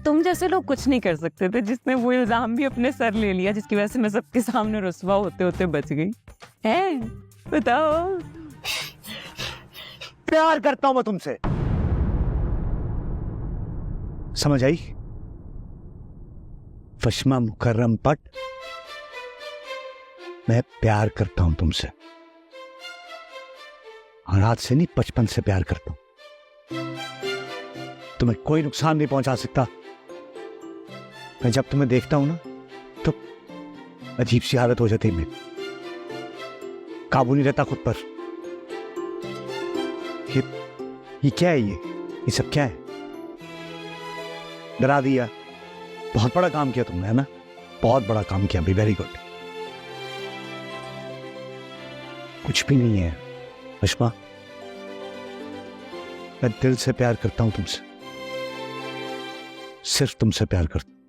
तुम जैसे लोग कुछ नहीं कर सकते थे, जिसने वो इल्जाम भी अपने सर ले लिया जिसकी वजह से मैं सबके सामने रुस्वा होते होते बच गई है। बताओ। प्यार करता हूं मैं तुमसे, समझ आई? फश्मा मुकर्रम पट, मैं प्यार करता हूं तुमसे, और आज से नहीं 55 से प्यार करता हूं। तुम्हें कोई नुकसान नहीं पहुंचा सकता। मैं जब तुम्हें देखता हूं ना तो अजीब सी हालत हो जाती है मेरी, काबू नहीं रहता खुद पर। ये क्या है? ये सब क्या है? डरा दिया। बहुत बड़ा काम किया तुमने, है ना? बहुत बड़ा काम किया। Be very good. कुछ भी नहीं है फश्मा, मैं दिल से प्यार करता हूं तुमसे, सिर्फ तुमसे प्यार करता हूं।